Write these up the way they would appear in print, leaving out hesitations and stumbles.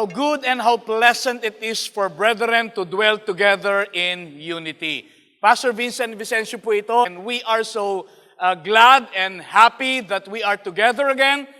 How good and how pleasant it is for brethren to dwell together in unity. Pastor Vincent Vicencio po ito, and we are so glad and happy that we are together again.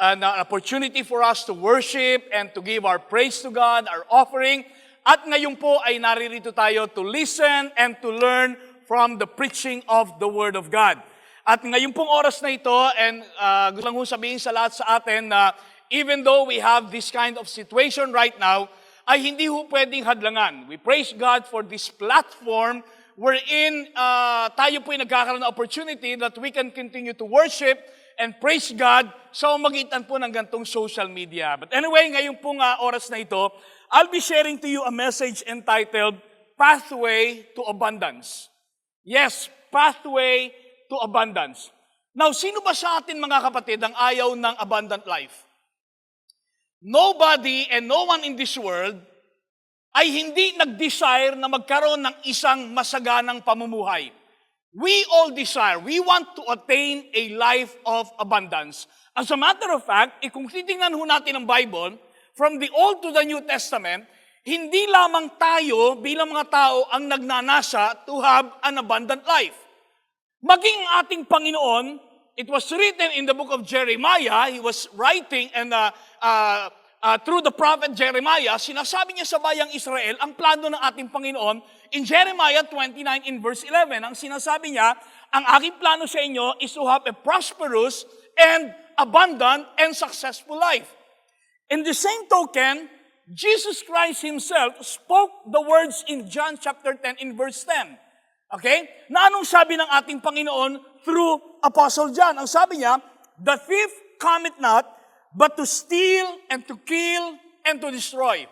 An opportunity for us to worship and to give our praise to God, our offering. At ngayon po ay naririto tayo to listen and to learn from the preaching of the Word of God. At ngayon pong oras na ito, and gusto lang sabihin sa lahat sa atin na even though we have this kind of situation right now, ay hindi ho pwedeng hadlangan. We praise God for this platform wherein tayo po ay nagkakaroon ng opportunity that we can continue to worship and praise God sa magitan po ng gantong social media. But anyway, ngayon pong oras na ito, I'll be sharing to you a message entitled, Pathway to Abundance. Yes, Pathway to Abundance. Now, sino ba sa atin mga kapatid ang ayaw ng abundant life? Nobody and no one in this world ay hindi nag-desire na magkaroon ng isang masaganang pamumuhay. We all desire, we want to attain a life of abundance. As a matter of fact, kung titingnan ho natin ang Bible, from the Old to the New Testament, hindi lamang tayo bilang mga tao ang nagnanasa to have an abundant life. Maging ating Panginoon, it was written in the book of Jeremiah, he was writing and through the prophet Jeremiah, sinasabi niya sa bayang Israel ang plano ng ating Panginoon in Jeremiah 29 in verse 11. Ang sinasabi niya, ang aking plano sa inyo is to have a prosperous and abundant and successful life. In the same token, Jesus Christ Himself spoke the words in John chapter 10 in verse 10. Okay? Na anong sabi ng ating Panginoon through Apostle John? Ang sabi niya, the thief cometh not, but to steal and to kill and to destroy.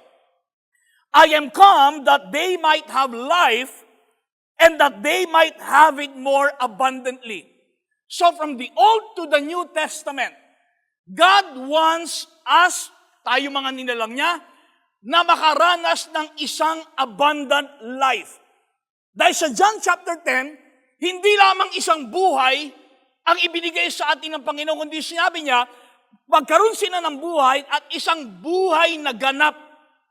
I am come that they might have life and that they might have it more abundantly. So from the Old to the New Testament, God wants us, tayo mga nilalang niya, na makaranas ng isang abundant life. Dahil sa John chapter 10, hindi lamang isang buhay ang ibinigay sa atin ng Panginoon, kundi sinabi niya, magkaroon sila ng buhay at isang buhay na ganap,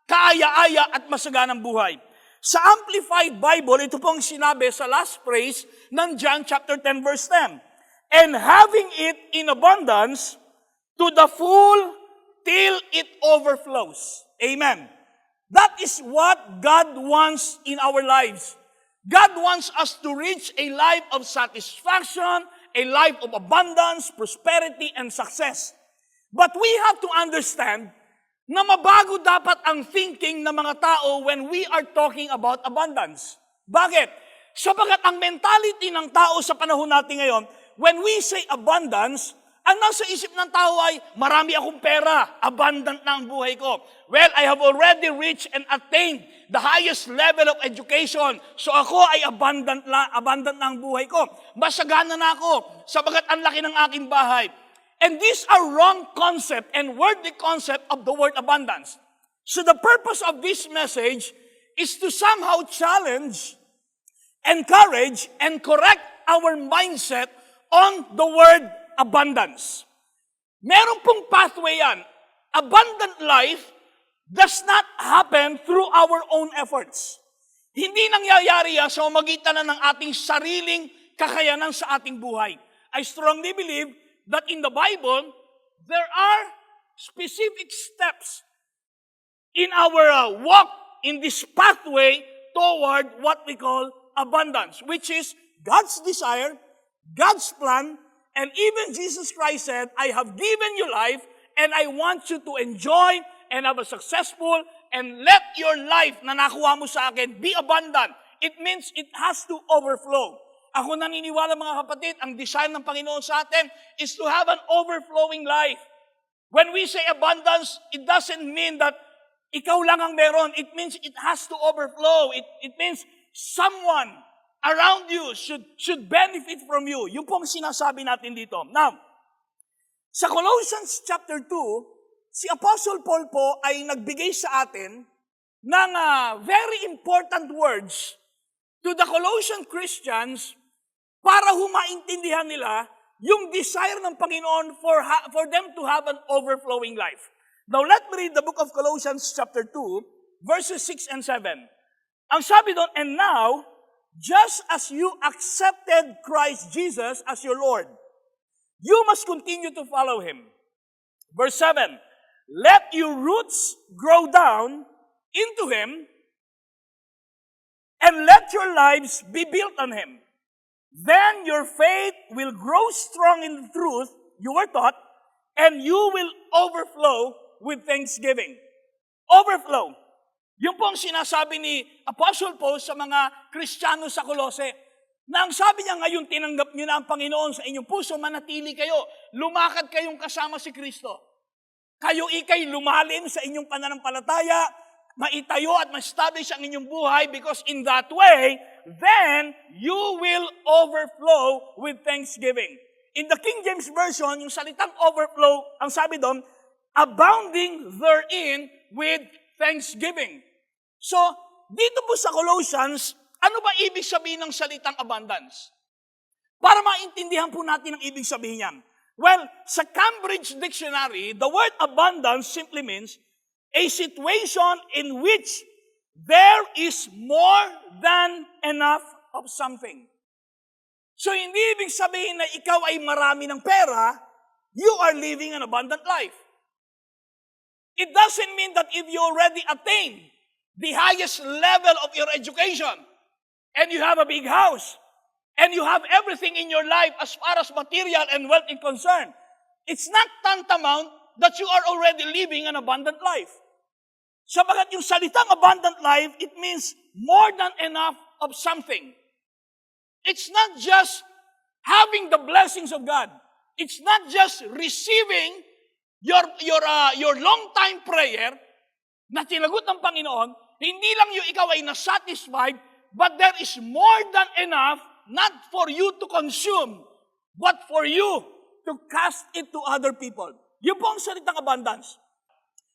kaaya-aya at masaganang buhay. Sa Amplified Bible, ito pong sinabi sa last phrase ng John chapter 10 verse 10. And having it in abundance to the full till it overflows. Amen. That is what God wants in our lives. God wants us to reach a life of satisfaction, a life of abundance, prosperity, and success. But we have to understand na mabago dapat ang thinking ng mga tao when we are talking about abundance. Bakit? Sapagat ang mentality ng tao sa panahon natin ngayon, when we say abundance, ang nasa isip ng tao ay, marami akong pera, abundant na ang buhay ko. Well, I have already reached and attained the highest level of education. So ako ay abundant na ang buhay ko. Masagana na ako, sapagat ang laki ng aking bahay. And these are wrong concept and worldly concept of the word abundance. So the purpose of this message is to somehow challenge, encourage, and correct our mindset on the word abundance. Meron pong pathway yan. Abundant life does not happen through our own efforts. Hindi nangyayari yan sa magitan na ng ating sariling kakayanan sa ating buhay. I strongly believe that in the Bible, there are specific steps in our walk in this pathway toward what we call abundance, which is God's desire, God's plan, and even Jesus Christ said, I have given you life, and I want you to enjoy and have a successful, and let your life na nakuha mo sa akin be abundant. It means it has to overflow. Ako naniniwala mga kapatid, ang desire ng Panginoon sa atin is to have an overflowing life. When we say abundance, it doesn't mean that ikaw lang ang meron. It means it has to overflow. It means someone around you should benefit from you. Yung pong sinasabi natin dito. Now, sa Colossians chapter 2, si Apostle Paul po ay nagbigay sa atin ng very important words to the Colossian Christians para humaintindihan nila yung desire ng Panginoon for them to have an overflowing life. Now, let me read the book of Colossians chapter 2, verses 6 and 7. Ang sabi doon, and now, just as you accepted Christ Jesus as your Lord, you must continue to follow Him. Verse 7, let your roots grow down into Him, and let your lives be built on Him. Then your faith will grow strong in the truth you were taught, and you will overflow with thanksgiving. Overflow. Yung po ang sinasabi ni Apostle Paul sa mga Kristiyano sa Colossae, na ang sabi niya ngayon, tinanggap niyo na ang Panginoon sa inyong puso, manatili kayo, lumakad kayong kasama si Kristo. Kayo ikay lumalim sa inyong pananampalataya, maitayo at ma-establish ang inyong buhay, because in that way, then you will overflow with thanksgiving. In the King James Version, yung salitang overflow, ang sabi doon, abounding therein with thanksgiving. So, dito po sa Colossians, ano ba ibig sabihin ng salitang abundance? Para maintindihan po natin ang ibig sabihin niyan. Well, sa Cambridge Dictionary, the word abundance simply means a situation in which there is more than enough of something. So, hindi ibig sabihin na ikaw ay marami ng pera, you are living an abundant life. It doesn't mean that if you already attain the highest level of your education, and you have a big house, and you have everything in your life as far as material and wealth is concerned, it's not tantamount that you are already living an abundant life. Sabagat yung salitang abundant life, it means more than enough of something. It's not just having the blessings of God. It's not just receiving your long-time prayer na tinagot ng Panginoon. Hindi lang yung ikaw ay nasatisfied, but there is more than enough, not for you to consume, but for you to cast it to other people. Yun po ang salitang abundance.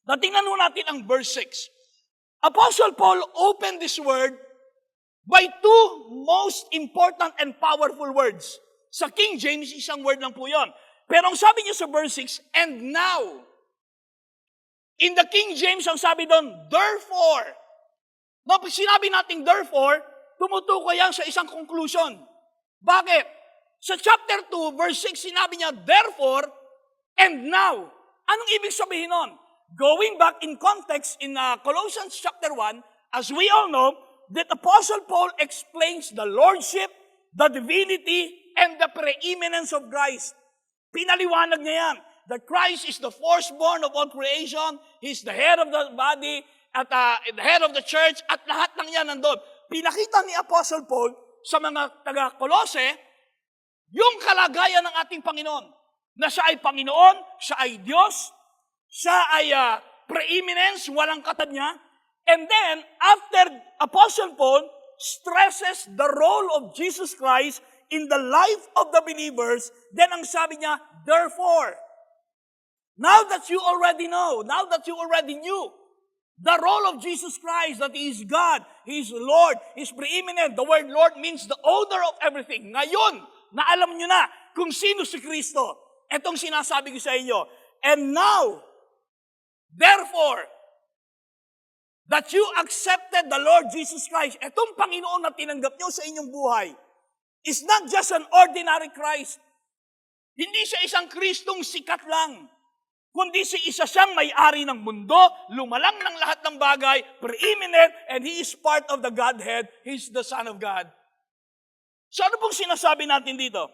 Natingnan mo natin ang verse 6. Apostle Paul opened this word by two most important and powerful words. Sa King James, isang word lang po yun. Pero ang sabi niya sa verse 6, and now. In the King James, ang sabi doon, therefore. No, pag sinabi natin therefore, tumutukoy yan sa isang conclusion. Bakit? Sa chapter 2, verse 6, sinabi niya, therefore, and now. Anong ibig sabihin nun? Going back in context in Colossians chapter 1, as we all know, that Apostle Paul explains the lordship, the divinity, and the preeminence of Christ. Pinaliwanag niya yan, that Christ is the firstborn of all creation, He's the head of the body, at the head of the church, at lahat ng yan nandun. Pinakita ni Apostle Paul sa mga taga-Kolose, yung kalagayan ng ating Panginoon, na siya ay Panginoon, siya ay Diyos, siya ay preeminence, walang katad niya. And then, after Apostle Paul stresses the role of Jesus Christ in the life of the believers, then ang sabi niya, therefore, now that you already know, now that you already knew the role of Jesus Christ, that He is God, He is Lord, He is preeminent. The word Lord means the owner of everything. Ngayon, na alam nyo na kung sino si Kristo. Itong sinasabi ko sa inyo. And now, therefore, that you accepted the Lord Jesus Christ, itong Panginoon na tinanggap nyo sa inyong buhay, is not just an ordinary Christ. Hindi siya isang Kristong sikat lang, kundi isa siyang may-ari ng mundo, lumalang ng lahat ng bagay, preeminent, and He is part of the Godhead. He is the Son of God. So ano pong sinasabi natin dito?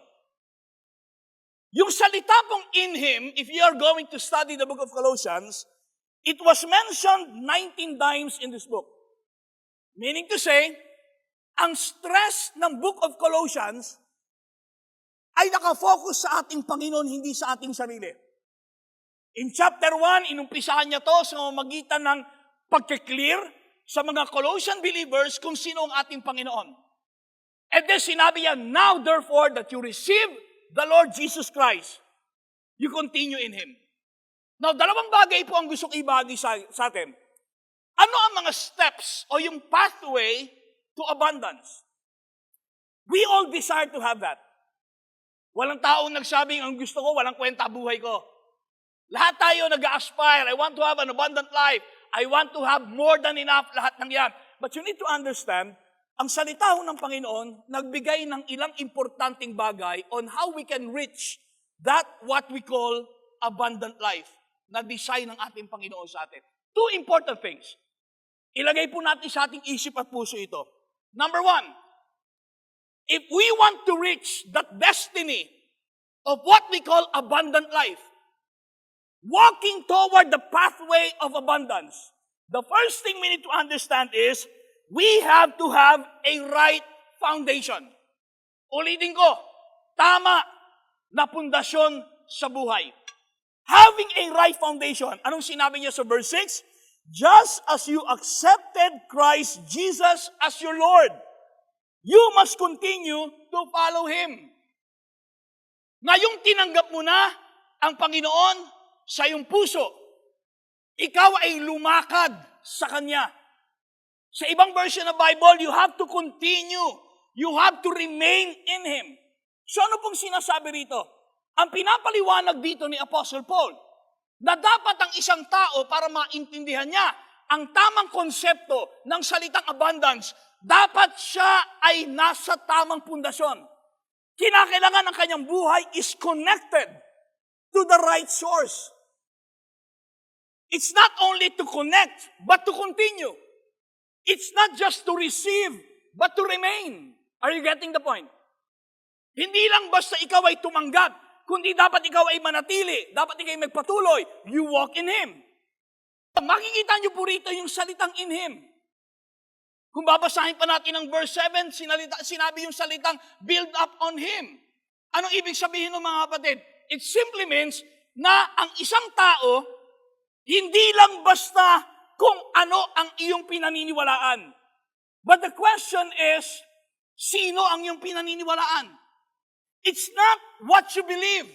Yung salita pong in Him, if you are going to study the book of Colossians, it was mentioned 19 times in this book. Meaning to say, ang stress ng book of Colossians ay nakafocus sa ating Panginoon, hindi sa ating sarili. In chapter 1, inumpisahan niya to sa magitan ng pagkiklear sa mga Colossian believers kung sino ang ating Panginoon. And then sinabi niya, now therefore that you receive the Lord Jesus Christ, you continue in Him. Now, dalawang bagay po ang gusto kong ibahagi sa atin. Ano ang mga steps o yung pathway to abundance? We all desire to have that. Walang taong nagsabing, ang gusto ko, walang kwenta buhay ko. Lahat tayo nag-aspire. I want to have an abundant life. I want to have more than enough. Lahat ng yan. But you need to understand, ang salita ho ng Panginoon, nagbigay ng ilang importanteng bagay on how we can reach that what we call abundant life na design ng ating Panginoon sa atin. Two important things. Ilagay po natin sa ating isip at puso ito. Number one, if we want to reach that destiny of what we call abundant life, walking toward the pathway of abundance, the first thing we need to understand is we have to have a right foundation. Ulitin ko, tama na pundasyon sa buhay. Having a right foundation. Anong sinabi niya sa verse 6? Just as you accepted Christ Jesus as your Lord, you must continue to follow Him. Ngayong tinanggap mo na ang Panginoon sa iyong puso, ikaw ay lumakad sa Kanya. Sa ibang version ng Bible, you have to continue. You have to remain in Him. So ano pong sinasabi rito? Ang pinapaliwanag dito ni Apostle Paul, na dapat ang isang tao para maintindihan niya ang tamang konsepto ng salitang abundance, dapat siya ay nasa tamang pundasyon. Kinakailangan ang kanyang buhay is connected to the right source. It's not only to connect, but to continue. It's not just to receive, but to remain. Are you getting the point? Hindi lang basta ikaw ay tumanggap, kundi dapat ikaw ay manatili, dapat ikaw ay magpatuloy. You walk in Him. Makikita niyo po rito yung salitang in Him. Kung babasahin pa natin ang verse 7, sinabi yung salitang build up on Him. Anong ibig sabihin ng mga kapatid? It simply means na ang isang tao, hindi lang basta kung ano ang iyong pinaniniwalaan. But the question is, sino ang iyong pinaniniwalaan? It's not what you believe,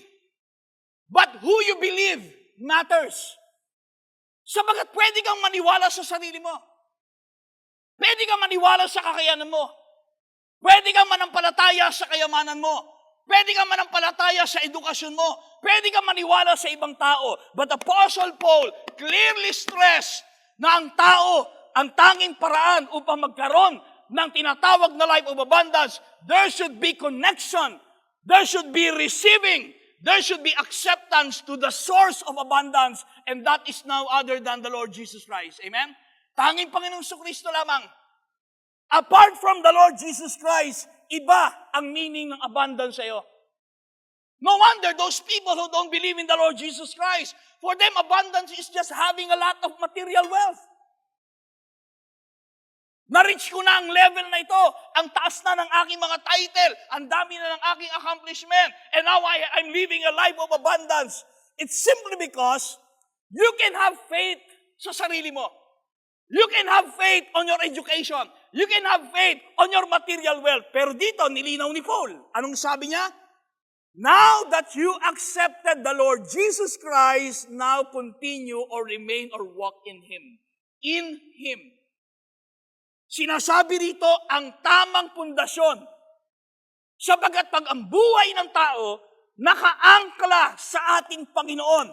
but who you believe matters. Sabagat pwede kang maniwala sa sarili mo. Pwede kang maniwala sa kakayanan mo. Pwede kang manampalataya sa kayamanan mo. Pwede kang manampalataya sa edukasyon mo. Pwede kang maniwala sa ibang tao. But Apostle Paul clearly stressed na ang tao, ang tanging paraan upang magkaroon ng tinatawag na life of abundance, there should be connection. There should be receiving. There should be acceptance to the source of abundance, and that is no other than the Lord Jesus Christ. Amen? Tanging Panginoong Kristo lamang. Apart from the Lord Jesus Christ, iba ang meaning ng abundance sa iyo. No wonder those people who don't believe in the Lord Jesus Christ, for them abundance is just having a lot of material wealth. Na-reach ko na ang level na ito. Ang taas na ng aking mga title. Ang dami na ng aking accomplishment. And now I'm living a life of abundance. It's simply because you can have faith sa sarili mo. You can have faith on your education. You can have faith on your material wealth. Pero dito, nilinaw ni Paul. Anong sabi niya? Now that you accepted the Lord Jesus Christ, now continue or remain or walk in Him. In Him. Sinasabi rito ang tamang pundasyon. Sabagat pag ang buhay ng tao nakaangkla sa ating Panginoon,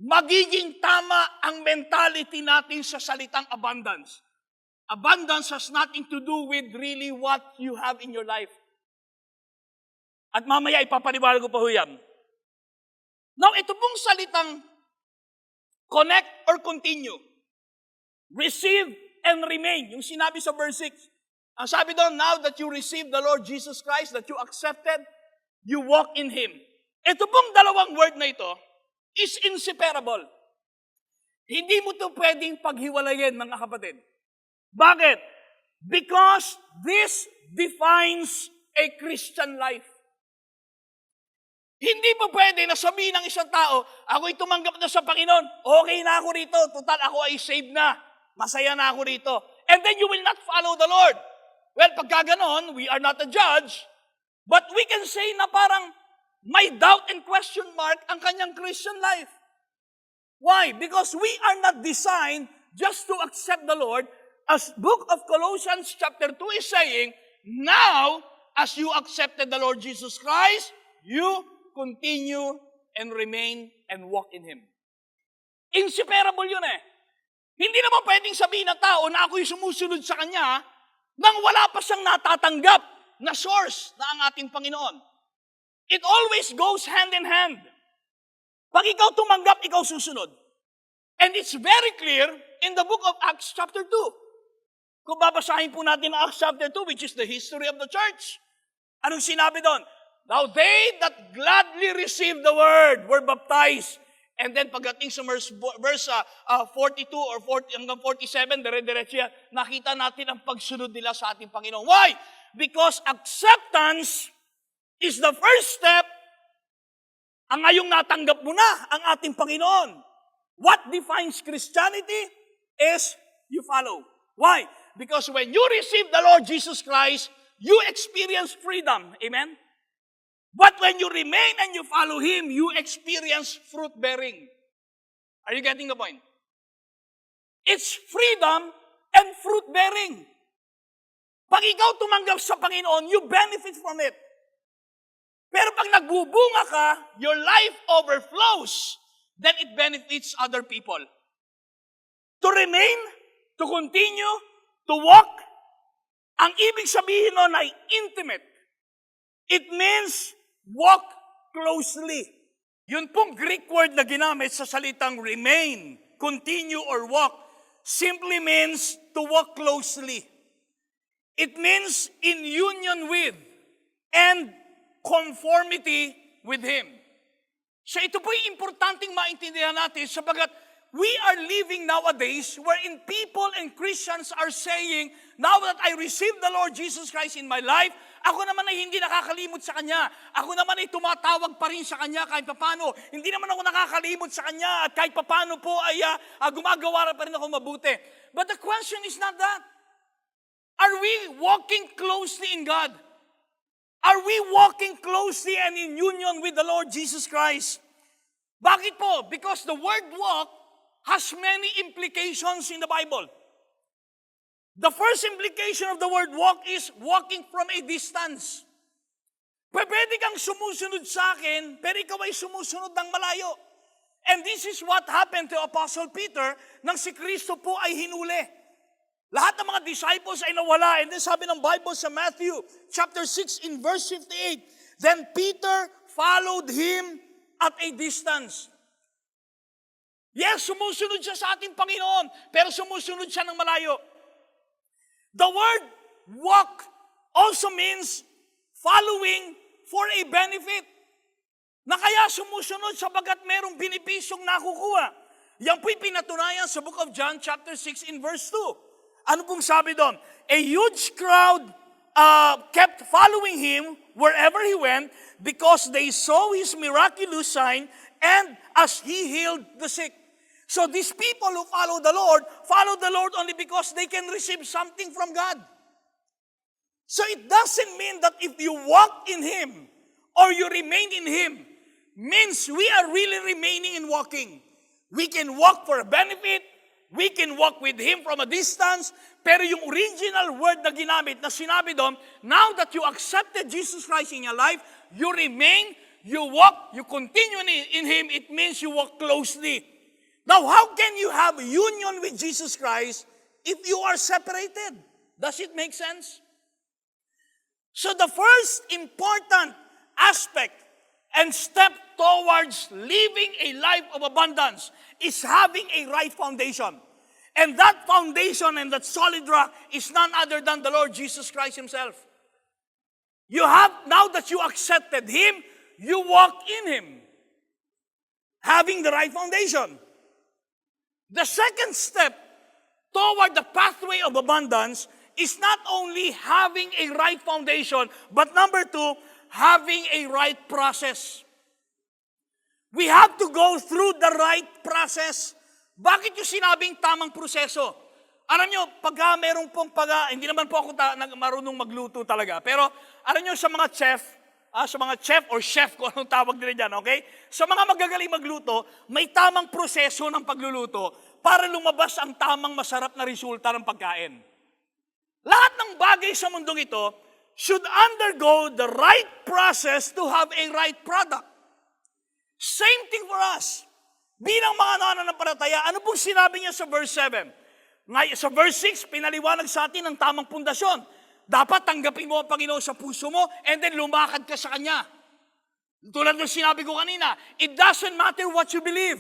magiging tama ang mentality natin sa salitang abundance. Abundance has nothing to do with really what you have in your life. At mamaya ipapaliwanag ko pa ho yan. Now, ito pong salitang connect or continue, receive and remain. Yung sinabi sa verse 6. Ang sabi doon, now that you receive the Lord Jesus Christ, that you accepted, you walk in Him. Ito pong dalawang word na ito is inseparable. Hindi mo ito pwedeng paghiwalayin, mga kapatid. Bakit? Because this defines a Christian life. Hindi po pwede na sabihin ng isang tao, ako'y tumanggap na sa Panginoon, okay na ako rito, total ako ay saved na. Masaya na ako rito. And then you will not follow the Lord. Well, pagka ganon, we are not a judge, but we can say na parang may doubt and question mark ang kanyang Christian life. Why? Because we are not designed just to accept the Lord. As book of Colossians chapter 2 is saying, now, as you accepted the Lord Jesus Christ, you continue and remain and walk in Him. Inseparable yun eh. Hindi naman pwedeng sabihin ng tao na ako'y sumusunod sa Kanya nang wala pa siyang natatanggap na source na ang ating Panginoon. It always goes hand in hand. Pag ikaw tumanggap, ikaw susunod. And it's very clear in the book of Acts chapter 2. Kung babasahin po natin ang Acts chapter 2, which is the history of the church, anong sinabi doon? Now they that gladly received the word were baptized. And then pagdating sa verse 42 or 40, hanggang 47, dire-diretso yan, nakita natin ang pagsunod nila sa ating Panginoon. Why? Because acceptance is the first step. Ang ngayong natanggap mo na ang ating Panginoon. What defines Christianity is you follow. Why? Because when you receive the Lord Jesus Christ, you experience freedom. Amen? But when you remain and you follow Him, you experience fruit bearing. Are you getting the point? It's freedom and fruit bearing. Pag ikaw tumanggap sa Panginoon, you benefit from it. Pero pag nagbubunga ka, your life overflows, then it benefits other people. To remain, to continue, to walk, ang ibig sabihin nun ay intimate. It means walk closely. Yun pong Greek word na ginamit sa salitang remain, continue, or walk, simply means to walk closely. It means in union with and conformity with Him. So ito po yung importanteng maintindihan natin sapagat we are living nowadays wherein people and Christians are saying, now that I received the Lord Jesus Christ in my life, ako naman ay hindi nakakalimot sa Kanya. Ako naman ay tumatawag pa rin sa Kanya kahit papano. Hindi naman ako nakakalimot sa Kanya at kahit papano po ay gumagawa pa rin ako mabuti. But the question is not that. Are we walking closely in God? Are we walking closely and in union with the Lord Jesus Christ? Bakit po? Because the word walk has many implications in the Bible. The first implication of the word walk is walking from a distance. Pwede kang sumusunod sa akin, pero ikaw ay sumusunod ng malayo. And this is what happened to Apostle Peter nang si Kristo po ay hinuli. Lahat ng mga disciples ay nawala. And then sabi ng Bible sa Matthew chapter 6 in verse 58, then Peter followed Him at a distance. Yes, sumusunod siya sa ating Panginoon, pero sumusunod siya ng malayo. The word walk also means following for a benefit. Na kaya sumusunod sapagat merong benepisyong nakukuha. Yan po'y pinatunayan sa book of John chapter 6 in verse 2. Ano pong sabi doon? A huge crowd kept following Him wherever He went because they saw His miraculous sign and as He healed the sick. So these people who follow the Lord only because they can receive something from God. So it doesn't mean that if you walk in Him or you remain in Him, means we are really remaining in walking. We can walk for a benefit, we can walk with Him from a distance, pero yung original word na ginamit, na sinabi doon, now that you accepted Jesus Christ in your life, you remain, you walk, you continue in Him, it means you walk closely. Now, how can you have union with Jesus Christ if you are separated? Does it make sense? So the first important aspect and step towards living a life of abundance is having a right foundation. And that foundation and that solid rock is none other than the Lord Jesus Christ Himself. You have, now that you accepted Him, you walk in Him, having the right foundation. The second step toward the pathway of abundance is not only having a right foundation, but number two, having a right process. We have to go through the right process. Bakit yung sinabing tamang proseso? Alam nyo, pagka merong pong hindi naman po ako marunong magluto talaga, pero alam nyo sa mga chef or chef kung anong tawag nila dyan, okay? Sa mga magagaling magluto, may tamang proseso ng pagluluto para lumabas ang tamang masarap na resulta ng pagkain. Lahat ng bagay sa mundong ito should undergo the right process to have a right product. Same for us. Bilang mga nananampalataya, ano pong sinabi niya sa verse 7? Sa verse 6, pinaliwanag sa atin ang tamang pundasyon. Dapat tanggapin mo ang Panginoon sa puso mo and then lumakad ka sa Kanya. Tulad ng sinabi ko kanina, it doesn't matter what you believe,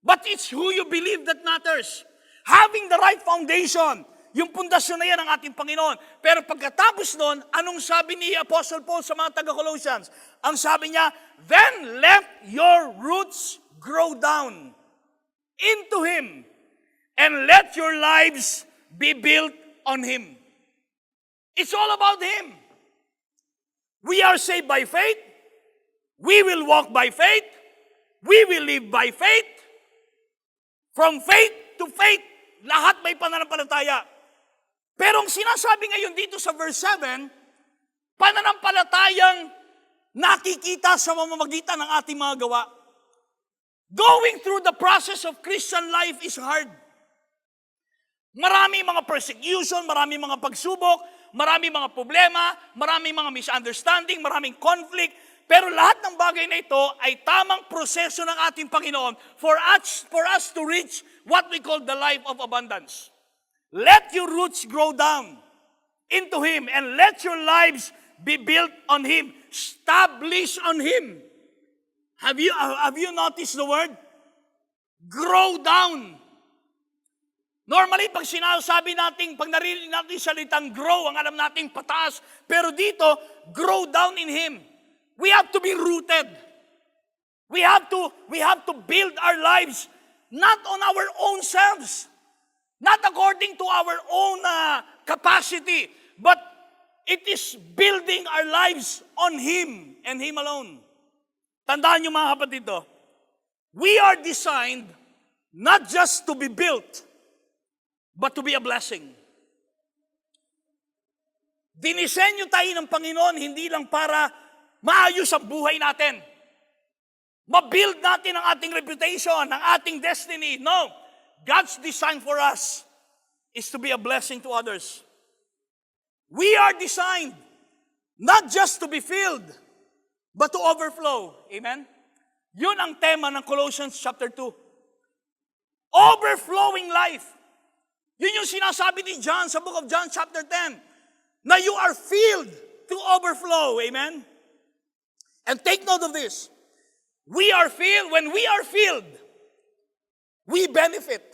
but it's who you believe that matters. Having the right foundation, yung pundasyon na yan ng ating Panginoon. Pero pagkatapos nun, anong sabi ni Apostle Paul sa mga taga-Colossians? Ang sabi niya, then let your roots grow down into Him and let your lives be built on Him. It's all about Him. We are saved by faith. We will walk by faith. We will live by faith. From faith to faith, lahat may pananampalataya. Pero ang sinasabi ngayon dito sa verse 7, pananampalatayang nakikita sa mamamagitan ng ating mga gawa. Going through the process of Christian life is hard. Marami mga persecution, marami mga pagsubok, marami mga problema, marami mga misunderstanding, maraming conflict. Pero lahat ng bagay na ito ay tamang proseso ng ating Panginoon for us to reach what we call the life of abundance. Let your roots grow down into Him and let your lives be built on Him. Establish on Him. Have you noticed the word? Grow down. Normally, pag sinasabi natin, pag narinig natin salitang grow, ang alam nating pataas. Pero dito, grow down in Him. We have to be rooted. We have to build our lives not on our own selves, not according to our own capacity, but it is building our lives on Him and Him alone. Tandaan niyo mga kapatid ito, we are designed not just to be built, but to be a blessing. Dinisenyo tayo ng Panginoon hindi lang para maayos ang buhay natin. Ma-build natin ang ating reputation, ang ating destiny. No. God's design for us is to be a blessing to others. We are designed not just to be filled, but to overflow. Amen? Yun ang tema ng Colossians chapter 2. Overflowing life. Yun yung sinasabi ni John sa book of John chapter 10, na you are filled to overflow. Amen? And take note of this. We are filled, when we are filled, we benefit.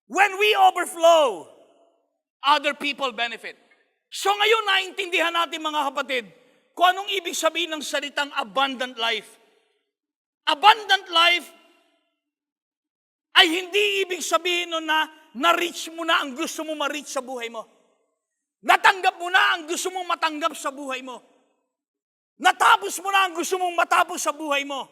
When we overflow, other people benefit. So ngayon naintindihan natin mga kapatid, kung anong ibig sabihin ng salitang abundant life. Abundant life ay hindi ibig sabihin nun na na-reach mo na ang gusto mo ma-reach sa buhay mo. Natanggap mo na ang gusto mong matanggap sa buhay mo. Natapos mo na ang gusto mong matapos sa buhay mo.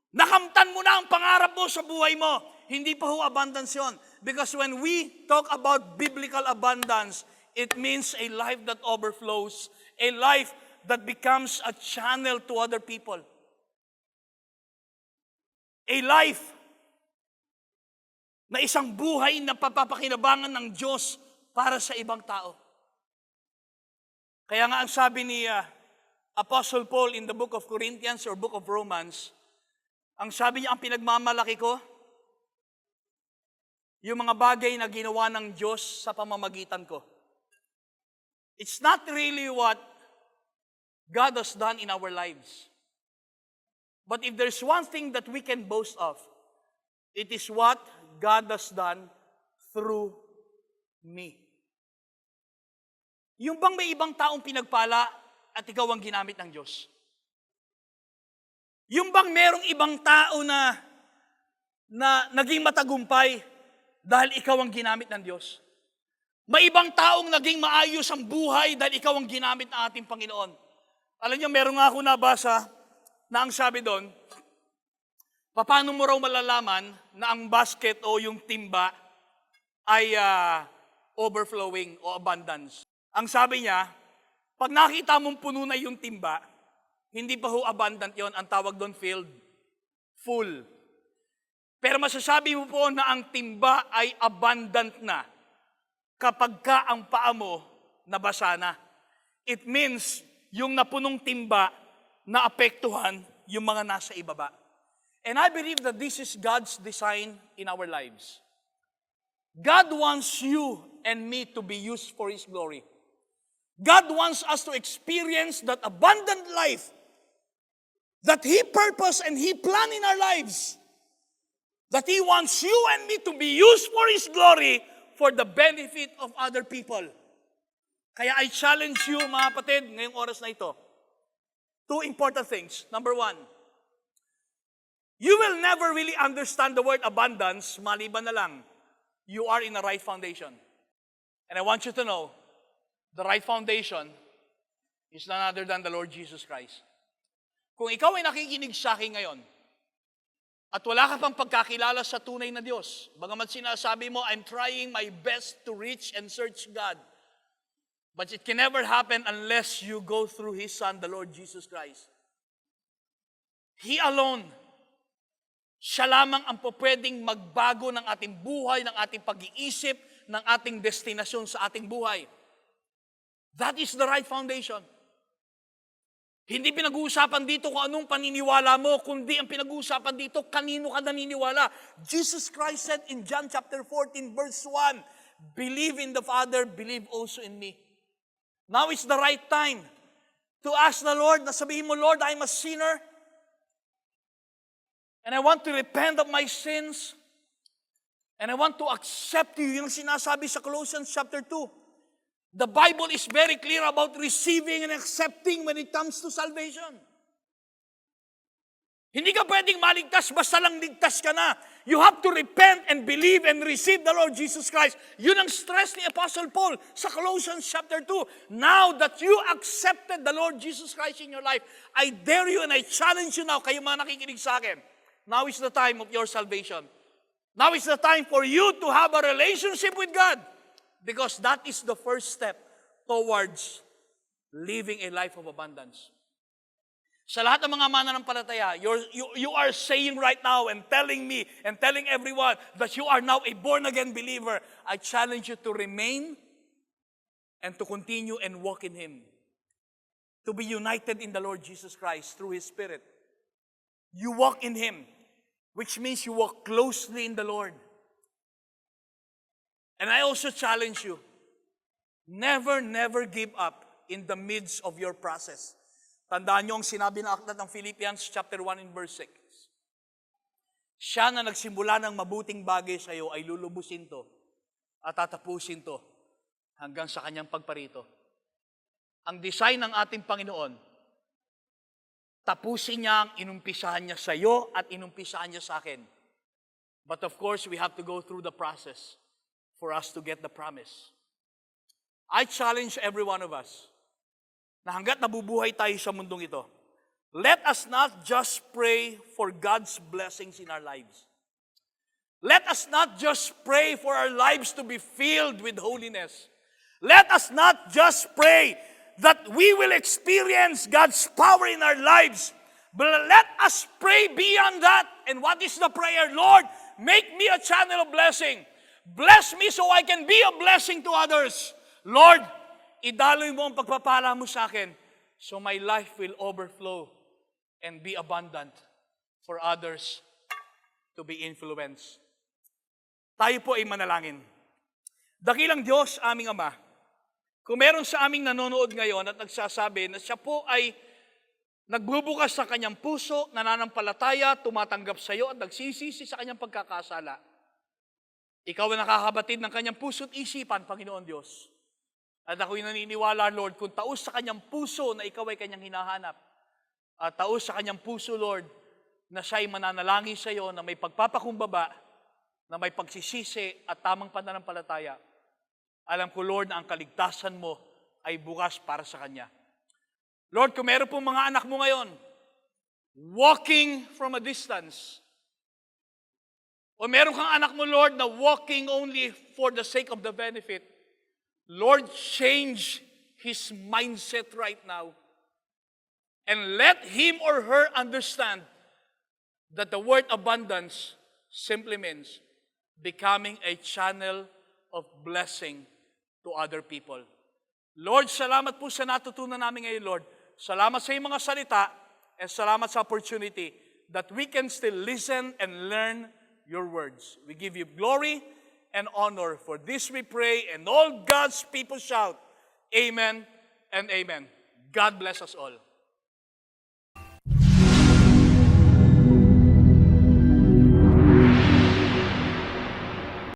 Nakamtan mo na ang pangarap mo sa buhay mo. Hindi pa ho abundance yun. Because when we talk about biblical abundance, it means a life that overflows, a life that becomes a channel to other people. A life na isang buhay na papapakinabangan ng Diyos para sa ibang tao. Kaya nga ang sabi ni Apostle Paul in the book of Corinthians or book of Romans, ang sabi niya, ang pinagmamalaki ko, yung mga bagay na ginawa ng Diyos sa pamamagitan ko. It's not really what God has done in our lives. But if there's one thing that we can boast of, it is what God has done through me. Yung bang may ibang taong pinagpala at ikaw ang ginamit ng Diyos? Yung bang merong ibang tao na naging matagumpay dahil ikaw ang ginamit ng Diyos? May ibang taong naging maayos ang buhay dahil ikaw ang ginamit ng ating Panginoon. Alam niyo, meron nga ako nabasa na ang sabi doon, paano mo raw malalaman na ang basket o yung timba ay overflowing o abundance? Ang sabi niya, pag nakita mong puno na yung timba, hindi pa ho abundant yon, ang tawag doon filled, full. Pero masasabi mo po na ang timba ay abundant na kapag ka ang paa mo nabasa na. It means yung napunong timba na apektuhan yung mga nasa ibaba. And I believe that this is God's design in our lives. God wants you and me to be used for His glory. God wants us to experience that abundant life that He purposed and He planned in our lives. That He wants you and me to be used for His glory for the benefit of other people. Kaya I challenge you, mga kapatid, ngayong oras na ito. Two important things. Number one, you will never really understand the word abundance, maliban na lang, you are in the right foundation. And I want you to know, the right foundation is none other than the Lord Jesus Christ. Kung ikaw ay nakikinig sa akin ngayon, at wala ka pang pagkakilala sa tunay na Diyos, bagamat sinasabi mo, I'm trying my best to reach and search God, but it can never happen unless you go through His Son, the Lord Jesus Christ. He alone, siya lamang ang pwedeng magbago ng ating buhay, ng ating pag-iisip, ng ating destinasyon sa ating buhay. That is the right foundation. Hindi pinag-uusapan dito kung anong paniniwala mo, kundi ang pinag-uusapan dito, kanino ka naniniwala. Jesus Christ said in John chapter 14, verse 1, believe in the Father, believe also in me. Now is the right time to ask the Lord, na sabihin mo, Lord, I'm a sinner, and I want to repent of my sins, and I want to accept you. Yung sinasabi sa Colossians chapter 2. The Bible is very clear about receiving and accepting when it comes to salvation. Hindi ka pwedeng maligtas, basta lang ligtas ka na. You have to repent and believe and receive the Lord Jesus Christ. Yun ang stress ni Apostle Paul sa Colossians chapter 2. Now that you accepted the Lord Jesus Christ in your life, I dare you and I challenge you now, kayo mga nakikinig sa akin, now is the time of your salvation. Now is the time for you to have a relationship with God. Because that is the first step towards living a life of abundance. Sa lahat ng mga mananampalataya, you are saying right now and telling me and telling everyone that you are now a born-again believer. I challenge you to remain and to continue and walk in Him. To be united in the Lord Jesus Christ through His Spirit. You walk in Him, which means you walk closely in the Lord. And I also challenge you, never give up in the midst of your process. Tandaan niyo ang sinabi ng aklat ng Philippians chapter 1 and verse 6. Siya na nagsimula ng mabuting bagay sa iyo ay lulubusin to at tatapusin to hanggang sa kanyang pagparito. Ang design ng ating Panginoon, tapusin niya ang inumpisahan niya sa iyo at inumpisahan niya sa akin. But of course, we have to go through the process for us to get the promise. I challenge every one of us na hanggat nabubuhay tayo sa mundong ito, let us not just pray for God's blessings in our lives. Let us not just pray for our lives to be filled with holiness. Let us not just pray that we will experience God's power in our lives, but let us pray beyond that. And what is the prayer? Lord, make me a channel of blessing. Bless me so I can be a blessing to others. Lord, idaloy mo ang pagpapala mo sa akin so my life will overflow and be abundant for others to be influenced. Tayo po ay manalangin. Dakilang Diyos, aming Ama, kung meron sa aming nanonood ngayon at nagsasabi na siya po ay nagbubukas sa kanyang puso, nananampalataya, tumatanggap sa iyo at nagsisisi sa kanyang pagkakasala, ikaw ang nakakabatid ng kanyang puso at isipan, Panginoon Diyos. At ako'y naniniwala, Lord, kung taos sa kanyang puso na ikaw ay kanyang hinahanap, at taos sa kanyang puso, Lord, na siya'y mananalangin sa iyo, na may pagpapakumbaba, na may pagsisisi at tamang pananampalataya, alam ko, Lord, na ang kaligtasan mo ay bukas para sa kanya. Lord, kung meron pong mga anak mo ngayon, walking from a distance, o meron kang anak mo, Lord, na walking only for the sake of the benefit, Lord, change his mindset right now. And let him or her understand that the word abundance simply means becoming a channel of blessing to other people. Lord, salamat po sa natutunan namin ngayon, Lord. Salamat sa iyong mga salita, and salamat sa opportunity that we can still listen and learn your words. We give you glory and honor. For this we pray, and all God's people shout, Amen and Amen. God bless us all.